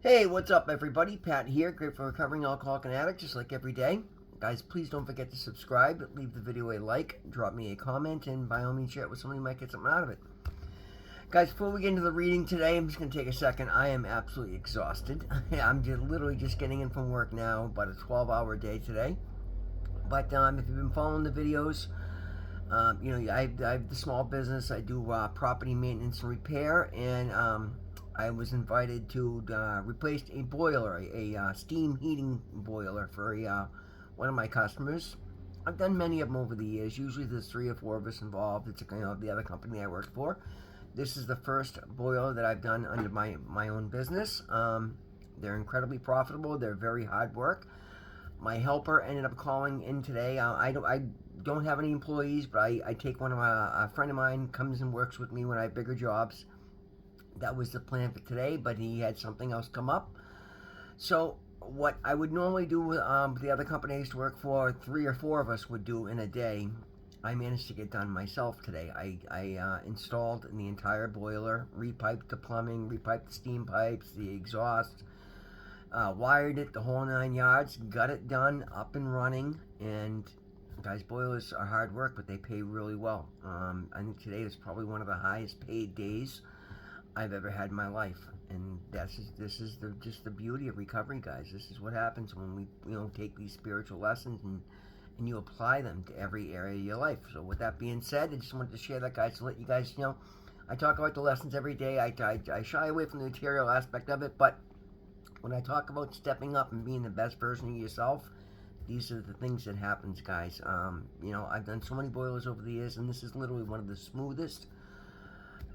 Hey, what's up, everybody? Pat here, great for recovering alcoholic and addict, just like every day. Guys, please don't forget to subscribe, leave the video a like, drop me a comment, and by all means share it with somebody who might get something out of it. Guys, before we get into the reading today, I'm just going to take a second. I am absolutely exhausted. I'm literally just getting in from work now, about a 12-hour day today. But if you've been following the videos, I have the small business. I do property maintenance and repair, and I was invited to replace a boiler, a steam heating boiler for one of my customers. I've done many of them over the years. Usually there's 3 or 4 of us involved. It's the other company I worked for. This is the first boiler that I've done under my own business. They're incredibly profitable. They're very hard work. My helper ended up calling in today. I don't have any employees, but I take one of a friend of mine comes and works with me when I have bigger jobs. That was the plan for today, but he had something else come up. So what I would normally do with the other company I used to work for, 3 or 4 of us would do in a day, I managed to get done myself today. I installed the entire boiler, repiped the plumbing, repiped the steam pipes, the exhaust, wired it the whole 9 yards, got it done, up and running. And guys, boilers are hard work, but they pay really well. I think today is probably one of the highest paid days I've ever had in my life, and this is just the beauty of recovery, guys. This is what happens when we take these spiritual lessons and you apply them to every area of your life. So with that being said, I just wanted to share that, guys, to let you guys know. I talk about the lessons every day. I shy away from the material aspect of it, but when I talk about stepping up and being the best version of yourself, these are the things that happens, guys. I've done so many boilers over the years, and this is literally one of the smoothest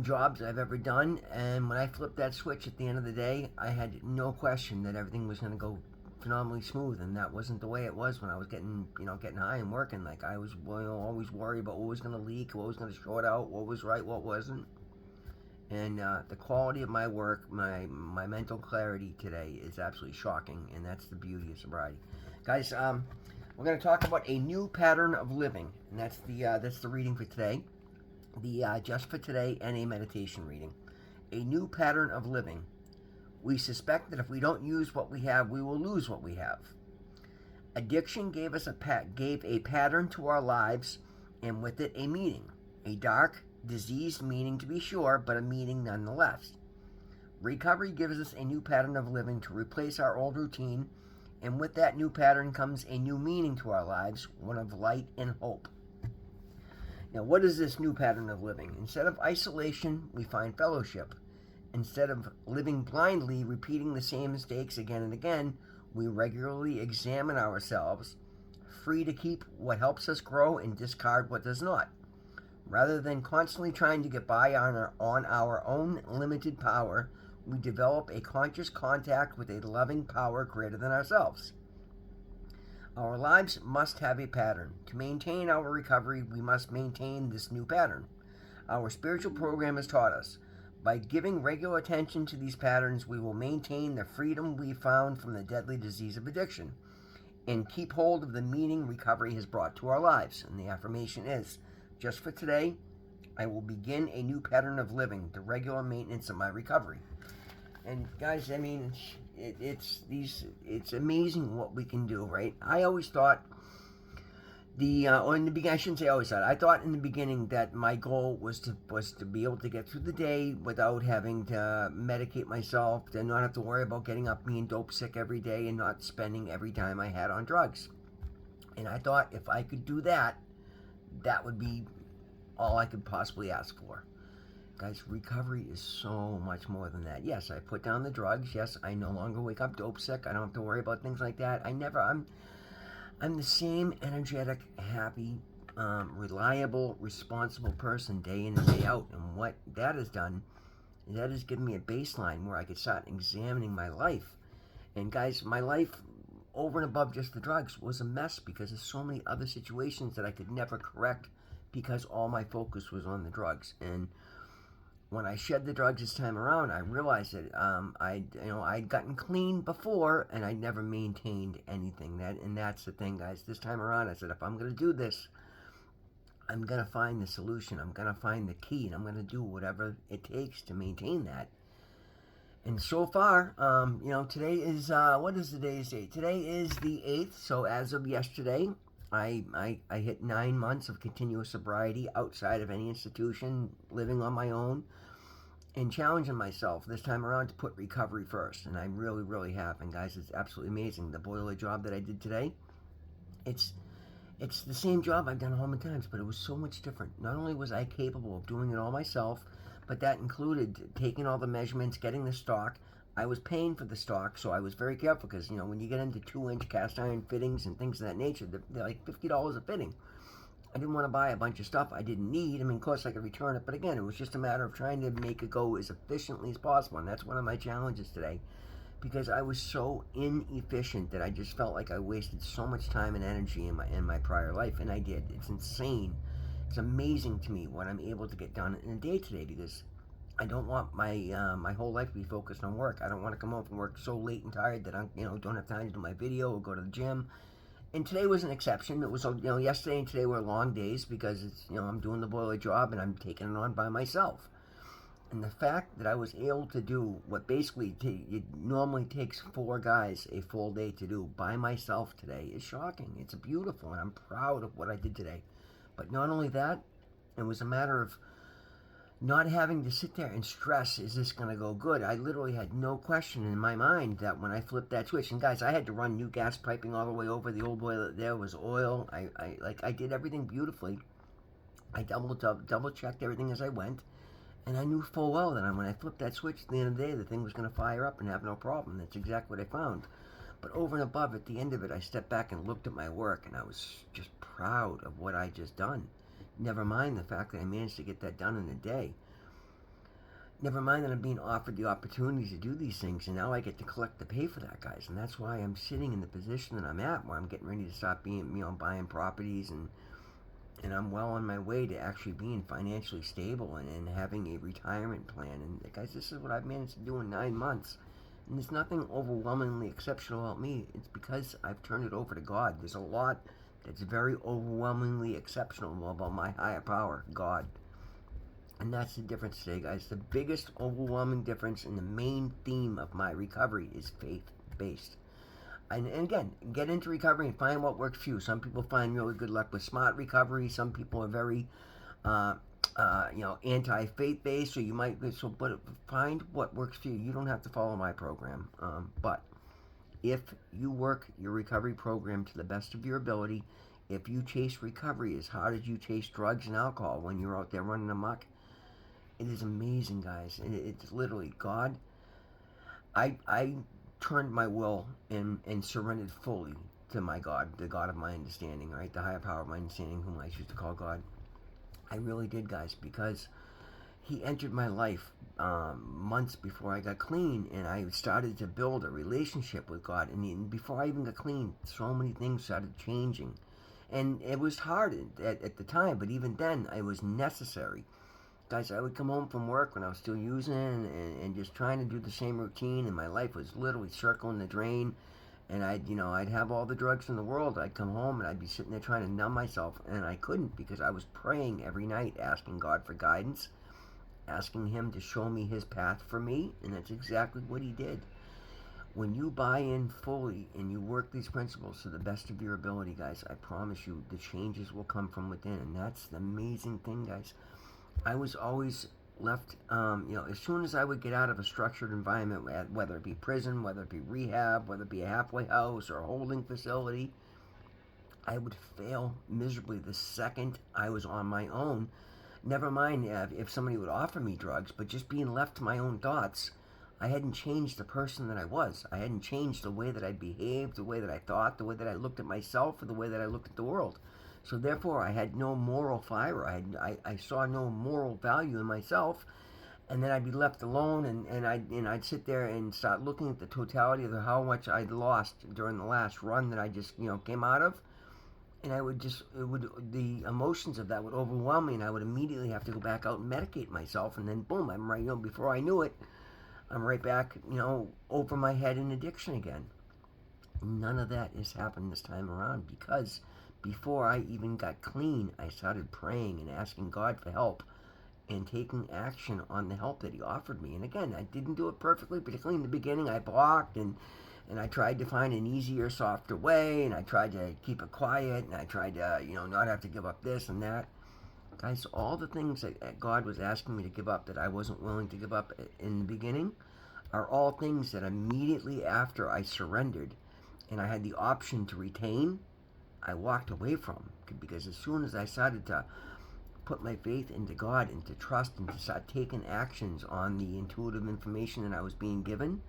jobs I've ever done. And when I flipped that switch at the end of the day, I had no question that everything was going to go phenomenally smooth, and that wasn't the way it was when I was getting high and working. Like, I was always worried about what was going to leak, what was going to short out, what was right, what wasn't. And the quality of my work, my mental clarity today is absolutely shocking, and that's the beauty of sobriety, guys. We're going to talk about a new pattern of living, and that's the reading for today. The just for today and a meditation reading. A new pattern of living. We suspect that if we don't use what we have, we will lose what we have. Addiction gave a pattern to our lives, and with it a meaning. A dark, diseased meaning to be sure, but a meaning nonetheless. Recovery gives us a new pattern of living to replace our old routine, and with that new pattern comes a new meaning to our lives, one of light and hope. Now, what is this new pattern of living? Instead of isolation, we find fellowship. Instead of living blindly, repeating the same mistakes again and again, we regularly examine ourselves, free to keep what helps us grow and discard what does not. Rather than constantly trying to get by on our own limited power, we develop a conscious contact with a loving power greater than ourselves. Our lives must have a pattern. To maintain our recovery, we must maintain this new pattern. Our spiritual program has taught us. By giving regular attention to these patterns, we will maintain the freedom we found from the deadly disease of addiction and keep hold of the meaning recovery has brought to our lives. And the affirmation is, just for today, I will begin a new pattern of living, the regular maintenance of my recovery. And guys, I mean, it's amazing what we can do, right? I always thought or in the beginning, I shouldn't say always thought. I thought in the beginning that my goal was to be able to get through the day without having to medicate myself, to not have to worry about getting up being dope sick every day and not spending every dime I had on drugs. And I thought if I could do that, that would be all I could possibly ask for. Guys, recovery is so much more than that. Yes, I put down the drugs. Yes, I no longer wake up dope sick. I don't have to worry about things like that. I'm the same energetic, happy, reliable, responsible person day in and day out. And what that has done, that has given me a baseline where I could start examining my life. And guys, my life, over and above just the drugs, was a mess because of so many other situations that I could never correct because all my focus was on the drugs. And when I shed the drugs this time around, I realized that I'd gotten clean before, and I never maintained anything. That's the thing, guys. This time around, I said, if I'm going to do this, I'm going to find the solution. I'm going to find the key, and I'm going to do whatever it takes to maintain that. And so far, today is, what is today's date? Today is the 8th, so as of yesterday, I hit 9 months of continuous sobriety outside of any institution, living on my own, and challenging myself this time around to put recovery first. And I really, really have. And guys, it's absolutely amazing. The boiler job that I did today, it's it's the same job I've done a hundred times, but it was so much different. Not only was I capable of doing it all myself, but that included taking all the measurements, getting the stock. I was paying for the stock, so I was very careful because when you get into 2-inch cast iron fittings and things of that nature, they're like $50 a fitting. I didn't want to buy a bunch of stuff I didn't need. I mean, of course, I could return it, but again, it was just a matter of trying to make it go as efficiently as possible, and that's one of my challenges today because I was so inefficient that I just felt like I wasted so much time and energy in my prior life, and I did. It's insane. It's amazing to me what I'm able to get done in a day today because I don't want my whole life to be focused on work. I don't want to come home from work so late and tired that I don't have time to do my video or go to the gym. And today was an exception. It was yesterday and today were long days because it's I'm doing the boiler job and I'm taking it on by myself. And the fact that I was able to do what basically it normally takes 4 guys a full day to do by myself today is shocking. It's beautiful, and I'm proud of what I did today. But not only that, it was a matter of not having to sit there and stress, is this going to go good? I literally had no question in my mind that when I flipped that switch, and guys, I had to run new gas piping all the way over. The old boiler there was oil. I did everything beautifully. I double checked everything as I went. And I knew full well that when I flipped that switch at the end of the day, the thing was going to fire up and have no problem. That's exactly what I found. But over and above, at the end of it, I stepped back and looked at my work, and I was just proud of what I just done. Never mind the fact that I managed to get that done in a day. Never mind that I'm being offered the opportunity to do these things, and now I get to collect the pay for that, guys. And that's why I'm sitting in the position that I'm at, where I'm getting ready to stop buying properties and I'm well on my way to actually being financially stable and having a retirement plan. And guys, this is what I've managed to do in 9 months. And there's nothing overwhelmingly exceptional about me. It's because I've turned it over to God. There's a lot that's very overwhelmingly exceptional about my higher power, God. And that's the difference today, guys. The biggest overwhelming difference in the main theme of my recovery is faith-based. And again, get into recovery and find what works for you. Some people find really good luck with smart recovery. Some people are very, anti-faith based. So you might, but find what works for you. You don't have to follow my program. But if you work your recovery program to the best of your ability, if you chase recovery as hard as you chase drugs and alcohol when you're out there running amok, it is amazing, guys. And it's literally God. I turned my will and surrendered fully to my God, the God of my understanding, right? The higher power of my understanding, whom I choose to call God. I really did, guys, because He entered my life months before I got clean, and I started to build a relationship with God. And before I even got clean, so many things started changing. And it was hard at the time, but even then, it was necessary. Guys, I would come home from work when I was still using and just trying to do the same routine, and my life was literally circling the drain. And I'd have all the drugs in the world. I'd come home and I'd be sitting there trying to numb myself, and I couldn't because I was praying every night, asking God for guidance, asking Him to show me His path for me, and that's exactly what He did. When you buy in fully and you work these principles to the best of your ability, guys, I promise you the changes will come from within, and that's the amazing thing, guys. I was always left, as soon as I would get out of a structured environment, whether it be prison, whether it be rehab, whether it be a halfway house or a holding facility, I would fail miserably the second I was on my own. Never mind if somebody would offer me drugs, but just being left to my own thoughts, I hadn't changed the person that I was. I hadn't changed the way that I behaved, the way that I thought, the way that I looked at myself, or the way that I looked at the world. So therefore, I had no moral fiber. I saw no moral value in myself, and then I'd be left alone, and I'd sit there and start looking at the totality of how much I'd lost during the last run that I just came out of, and the emotions of that would overwhelm me, and I would immediately have to go back out and medicate myself, and then boom, I'm right. Before I knew it, I'm right back over my head in addiction again. None of that has happened this time around because before I even got clean, I started praying and asking God for help. and taking action on the help that he offered me. And again, I didn't do it perfectly, particularly in the beginning. I blocked and I tried to find an easier, softer way, and I tried to keep it quiet, and I tried to, not have to give up this and that. Guys, all the things that God was asking me to give up that I wasn't willing to give up in the beginning are all things that immediately after I surrendered and I had the option to retain, I walked away from. Because as soon as I started to put my faith into God and to trust and to start taking actions on the intuitive information that I was being given,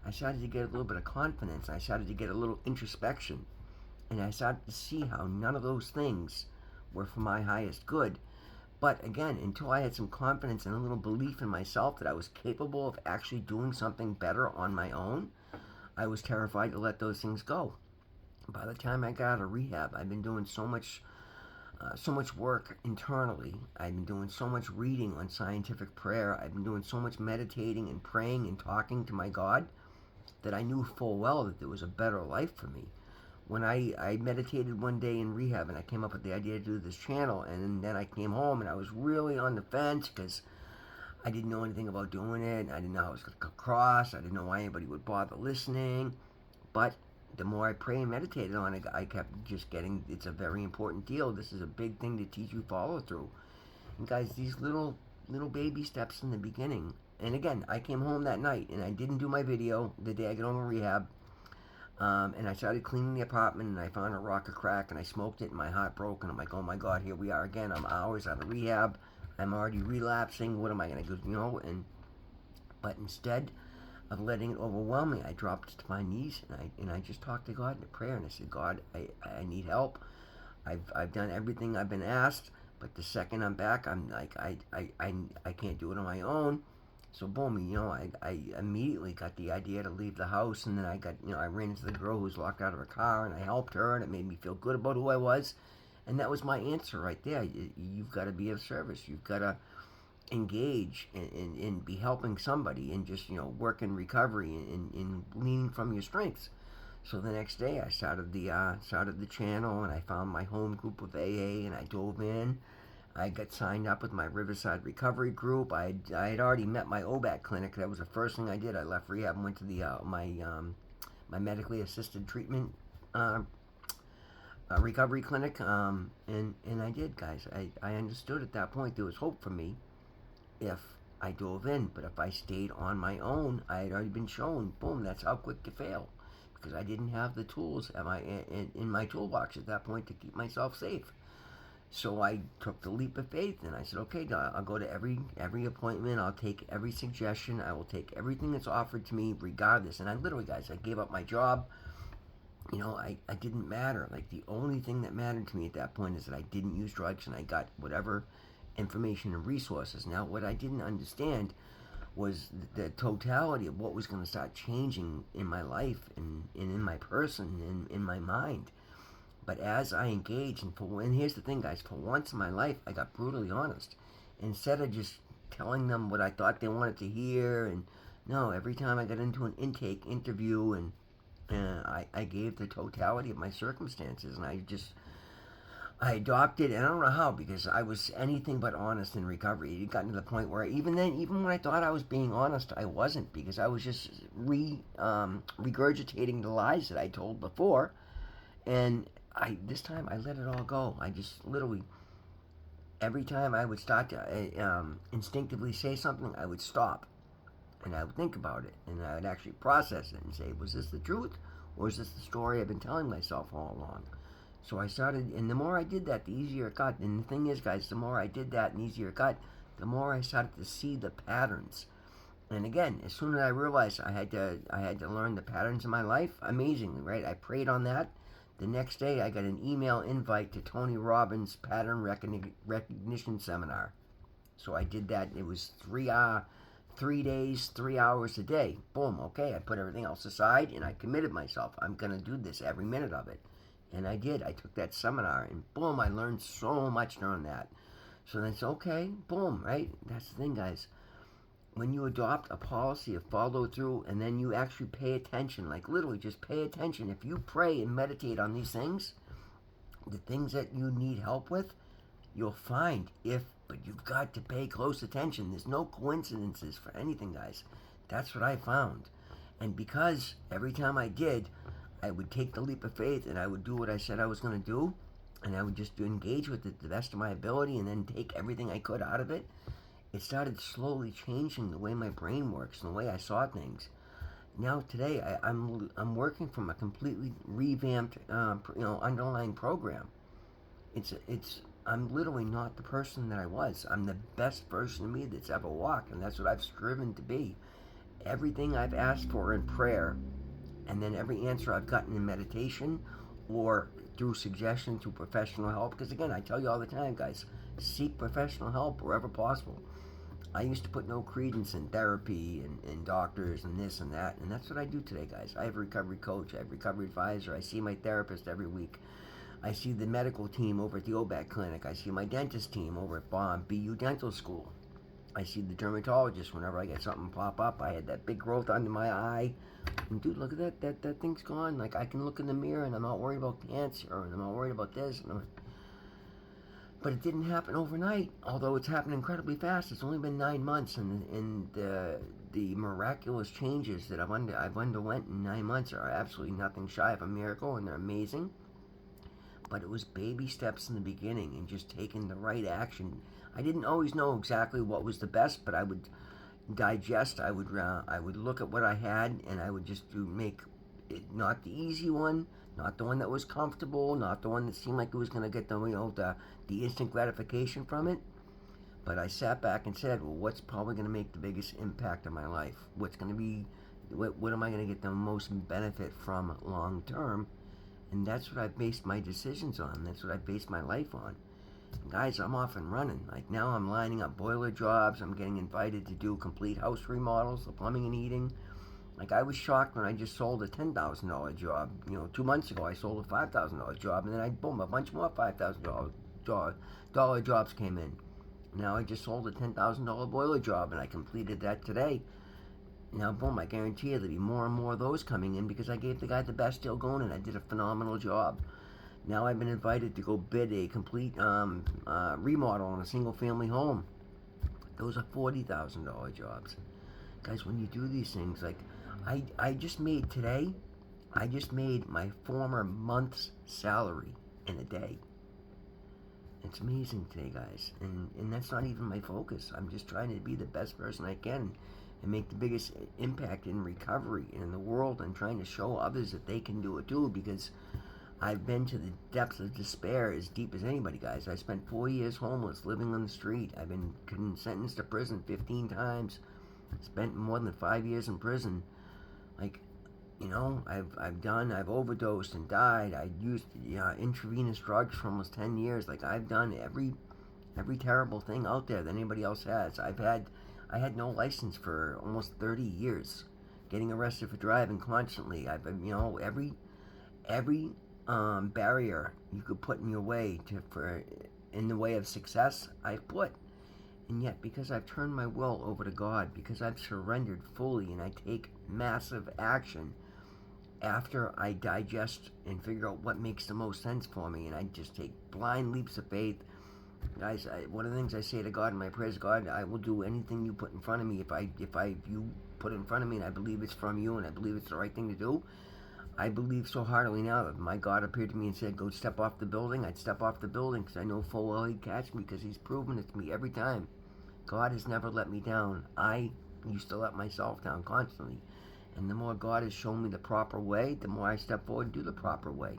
I started to get a little bit of confidence. I started to get a little introspection. And I started to see how none of those things were for my highest good. But again, until I had some confidence and a little belief in myself that I was capable of actually doing something better on my own, I was terrified to let those things go. By the time I got out of rehab, I've been doing so much work internally. I've been doing so much reading on scientific prayer. I've been doing so much meditating and praying and talking to my God that I knew full well that there was a better life for me. When I meditated one day in rehab and I came up with the idea to do this channel, and then I came home and I was really on the fence because I didn't know anything about doing it. I didn't know how it was going to come across. I didn't know why anybody would bother listening. But the more I prayed and meditated on it, I kept just getting, it's a very important deal. This is a big thing to teach you follow through. And guys, these little baby steps in the beginning. And again, I came home that night and I didn't do my video the day I got home from rehab. And I started cleaning the apartment and I found a rock of crack and I smoked it and my heart broke. And I'm like, oh my God, here we are again. I'm hours out of rehab. I'm already relapsing. What am I going to do? But instead of letting it overwhelm me, I dropped to my knees and I just talked to God in prayer and I said, God, I need help. I've done everything I've been asked, but the second I'm back, I'm like, I can't do it on my own. So boom, I immediately got the idea to leave the house, and then I ran into the girl who was locked out of her car, and I helped her, and it made me feel good about who I was, and that was my answer right there. You've got to be of service. You've got to engage and be helping somebody, and just work in recovery and leaning from your strengths. So the next day, I started the channel, and I found my home group with AA, and I dove in. I got signed up with my Riverside Recovery Group. I had already met my OBAC clinic. That was the first thing I did. I left rehab and went to the my medically assisted treatment recovery clinic, and I did, guys. I understood at that point there was hope for me if I dove in. But if I stayed on my own, I had already been shown, boom, that's how quick to fail, because I didn't have the tools in my toolbox at that point to keep myself safe. So I took the leap of faith and I said, okay, I'll go to every appointment. I'll take every suggestion. I will take everything that's offered to me regardless. And I literally, guys, I gave up my job. I didn't matter. Like, the only thing that mattered to me at that point is that I didn't use drugs and I got whatever information and resources. Now, what I didn't understand was the totality of what was going to start changing in my life and in my person and in my mind. But as I engaged, and here's the thing, guys, for once in my life, I got brutally honest. Instead of just telling them what I thought they wanted to hear, and no, every time I got into an intake interview, and I gave the totality of my circumstances, and I adopted, and I don't know how, because I was anything but honest in recovery. It got to the point where even when I thought I was being honest, I wasn't, because I was just regurgitating the lies that I told before, and this time I let it all go. I just literally, every time I would start to instinctively say something, I would stop and I would think about it and I would actually process it and say, was this the truth, or is this the story I've been telling myself all along? So I started, and the more I did that, the easier it got. And the thing is, guys, the more I did that and the easier it got, the more I started to see the patterns. And again, as soon as I realized I had to learn the patterns in my life, amazingly, right? I prayed on that. The next day, I got an email invite to Tony Robbins' Pattern Recognition Seminar. So I did that. It was 3 days, 3 hours a day. Boom, okay. I put everything else aside, and I committed myself. I'm going to do this every minute of it. And I did. I took that seminar, and boom, I learned so much during that. So that's okay. Boom, right? That's the thing, guys. When you adopt a policy of follow through, and then you actually pay attention, like literally just pay attention. If you pray and meditate on these things, the things that you need help with, you'll find if But you've got to pay close attention. There's no coincidences for anything, guys. That's what I found. And because every time I did, I would take the leap of faith and I would do what I said I was going to do. And I would just engage with it to the best of my ability and then take everything I could out of it. It started slowly changing the way my brain works and the way I saw things. Now today, I'm working from a completely revamped, underlying program. I'm literally not the person that I was. I'm the best version of me that's ever walked, and that's what I've striven to be. Everything I've asked for in prayer, and then every answer I've gotten in meditation, or through suggestion to professional help. Because again, I tell you all the time, guys, seek professional help wherever possible. I used to put no credence in therapy and doctors and this and that, and that's what I do today, guys. I have a recovery coach, I have a recovery advisor, I see my therapist every week. I see the medical team over at the OBAC clinic. I see my dentist team over at BU Dental School. I see the dermatologist whenever I get something pop up. I had that big growth under my eye. And dude, look at that thing's gone. Like, I can look in the mirror and I'm not worried about cancer and I'm not worried about this. But it didn't happen overnight, although it's happened incredibly fast. It's only been 9 months, and the miraculous changes that I've underwent in 9 months are absolutely nothing shy of a miracle, and they're amazing. But it was baby steps in the beginning and just taking the right action. I didn't always know exactly what was the best, but I would digest. I would look at what I had, and I would just make it not the easy one, not the one that was comfortable, not the one that seemed like it was going to get the instant gratification from it. But I sat back and said, well, what's probably going to make the biggest impact on my life? What am I going to get the most benefit from long term? And that's what I've based my decisions on. That's what I've based my life on. And guys, I'm off and running. Like, now I'm lining up boiler jobs. I'm getting invited to do complete house remodels, the plumbing and heating. Like, I was shocked when I just sold a $10,000 job. 2 months ago I sold a $5,000 job, and then a bunch more $5,000 jobs came in. Now I just sold a $10,000 boiler job, and I completed that today. Now, boom, I guarantee you there'll be more and more of those coming in because I gave the guy the best deal going, and I did a phenomenal job. Now I've been invited to go bid a complete remodel on a single-family home. Those are $40,000 jobs. Guys, when you do these things, like, I just made my former month's salary in a day. It's amazing today, guys. And that's not even my focus. I'm just trying to be the best person I can and make the biggest impact in recovery and in the world, and trying to show others that they can do it too, because I've been to the depths of despair as deep as anybody, guys. I spent 4 years homeless, living on the street. I've been sentenced to prison 15 times. Spent more than 5 years in prison. Like, I've overdosed and died. I used intravenous drugs for almost 10 years. Like, I've done every terrible thing out there that anybody else has. I had no license for almost 30 years, getting arrested for driving constantly. Every barrier you could put in your way in the way of success, I've put. And yet, because I've turned my will over to God, because I've surrendered fully, and I take massive action after I digest and figure out what makes the most sense for me, and I just take blind leaps of faith. Guys, one of the things I say to God in my prayers, God, I will do anything you put in front of me. If you put it in front of me and I believe it's from you and I believe it's the right thing to do, I believe so heartily now that if my God appeared to me and said, go step off the building, I'd step off the building, because I know full well he'd catch me, because he's proven it to me every time. God has never let me down. I used to let myself down constantly. And the more God has shown me the proper way, the more I step forward and do the proper way.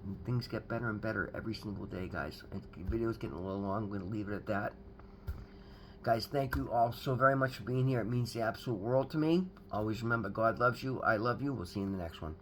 And things get better and better every single day, guys. The video's getting a little long. I'm going to leave it at that. Guys, thank you all so very much for being here. It means the absolute world to me. Always remember, God loves you. I love you. We'll see you in the next one.